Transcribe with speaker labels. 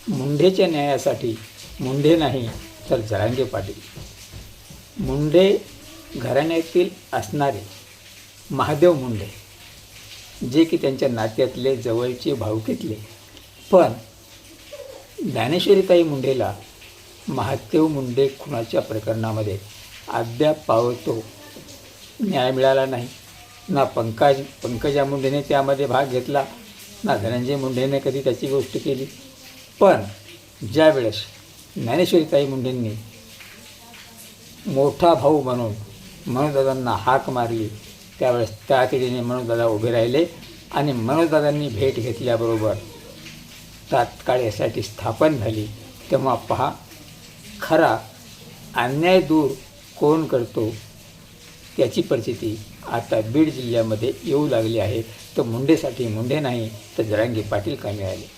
Speaker 1: मुंढेच्या न्यायासाठी मुंढे नाही तर जरांगे पाटील. मुंढे घराण्यातील असणारे महादेव मुंढे, जे की त्यांच्या नात्यातले जवळचे भाऊकीतले, पण ज्ञानेश्वरीताई मुंढेला महादेव मुंढे खुनाच्या प्रकरणामध्ये अद्याप पावतो न्याय मिळाला नाही. ना पंकजा मुंढेने त्यामध्ये भाग घेतला, ना धनंजय मुंढेने कधी त्याची गोष्ट केली. पण ज्या वेळेस ज्ञानेश्वरीताई मुंढेंनी मोठा भाऊ म्हणून मनोजदादांना हाक मारली, त्यावेळेस त्या तिडीने मनोजदादा उभे राहिले आणि मनोजदादांनी भेट घेतल्याबरोबर तात्काळ SIT स्थापन झाली. तेव्हा पहा, खरा अन्याय दूर कोण करतो त्याची परिस्थिती आता बीड जिल्ह्यामध्ये येऊ लागली आहे. तर मुंढेसाठी मुंढे नाही तर जरांगे पाटील कामी आले.